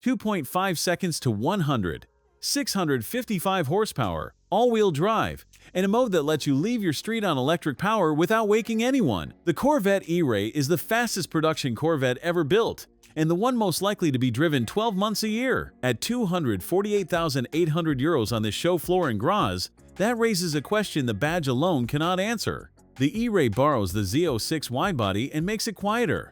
2.5 seconds to 100, 655 horsepower, all-wheel drive, and a mode that lets you leave your street on electric power without waking anyone. The Corvette E-Ray is the fastest production Corvette ever built, and the one most likely to be driven 12 months a year. At €248,800 on the show floor in Graz, that raises a question the badge alone cannot answer. The E-Ray borrows the Z06 widebody and makes it quieter.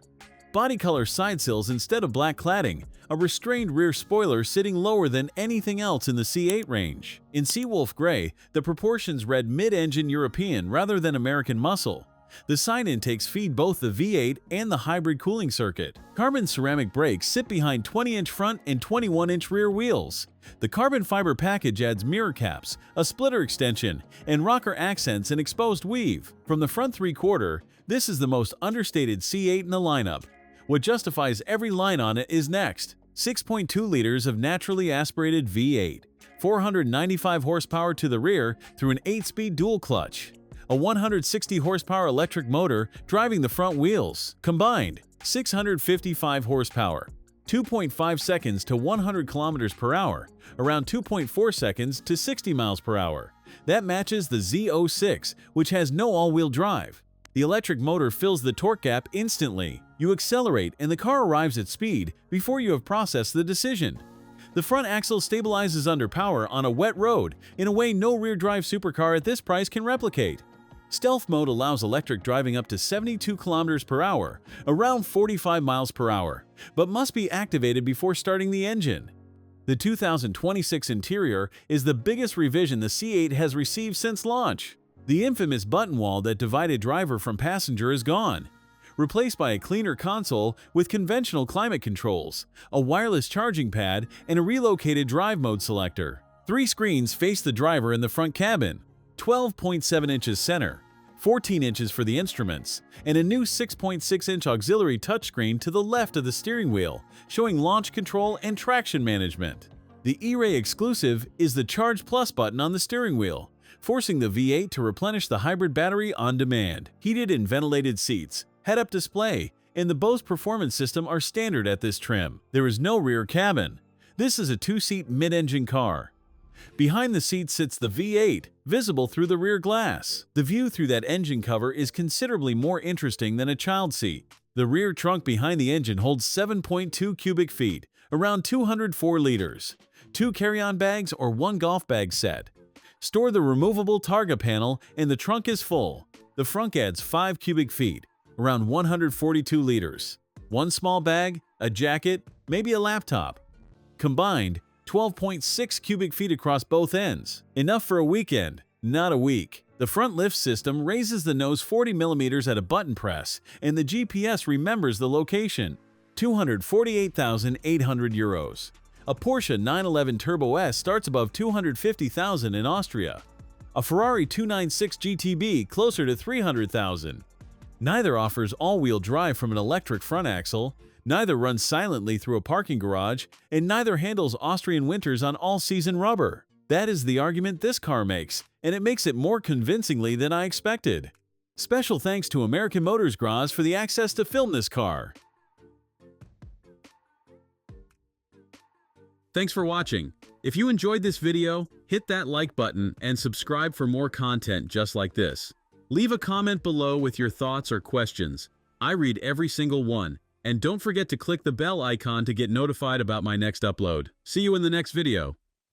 Body color side sills instead of black cladding, a restrained rear spoiler sitting lower than anything else in the C8 range. In Seawolf Grey, the proportions read mid-engine European rather than American muscle. The side intakes feed both the V8 and the hybrid cooling circuit. Carbon ceramic brakes sit behind 20-inch front and 21-inch rear wheels. The carbon fiber package adds mirror caps, a splitter extension, and rocker accents and exposed weave. From the front three-quarter, this is the most understated C8 in the lineup. What justifies every line on it is next. 6.2 liters of naturally aspirated V8, 495 horsepower to the rear through an 8-speed dual clutch, a 160 horsepower electric motor driving the front wheels. Combined, 655 horsepower, 2.5 seconds to 100 kilometers per hour, around 2.4 seconds to 60 miles per hour. That matches the Z06, which has no all-wheel drive. The electric motor fills the torque gap instantly. You accelerate and the car arrives at speed before you have processed the decision. The front axle stabilizes under power on a wet road in a way no rear-drive supercar at this price can replicate. Stealth mode allows electric driving up to 72 km per hour, around 45 miles per hour, but must be activated before starting the engine. The 2026 interior is the biggest revision the C8 has received since launch. The infamous button wall that divided driver from passenger is gone, replaced by a cleaner console with conventional climate controls, a wireless charging pad, and a relocated drive mode selector. 3 screens face the driver in the front cabin, 12.7 inches center, 14 inches for the instruments, and a new 6.6-inch auxiliary touchscreen to the left of the steering wheel, showing launch control and traction management. The E-Ray exclusive is the Charge Plus button on the steering wheel, forcing the V8 to replenish the hybrid battery on demand. Heated and ventilated seats, head-up display, and the Bose Performance system are standard at this trim. There is no rear cabin. This is a 2-seat mid-engine car. Behind the seat sits the V8, visible through the rear glass. The view through that engine cover is considerably more interesting than a child seat. The rear trunk behind the engine holds 7.2 cubic feet, around 204 liters, 2 carry-on bags or 1 golf bag set. Store the removable Targa panel and the trunk is full. The frunk adds 5 cubic feet, around 142 liters, 1 small bag, a jacket, maybe a laptop. Combined, 12.6 cubic feet across both ends. Enough for a weekend, not a week. The front lift system raises the nose 40 millimeters at a button press, and the GPS remembers the location. €248,800. A Porsche 911 Turbo S starts above $250,000 in Austria. A Ferrari 296 GTB closer to $300,000. Neither offers all-wheel drive from an electric front axle, neither runs silently through a parking garage, and neither handles Austrian winters on all-season rubber. That is the argument this car makes, and it makes it more convincingly than I expected. Special thanks to American Motors Graz for the access to film this car. Thanks for watching. If you enjoyed this video, hit that like button and subscribe for more content just like this. Leave a comment below with your thoughts or questions. I read every single one. And don't forget to click the bell icon to get notified about my next upload. See you in the next video.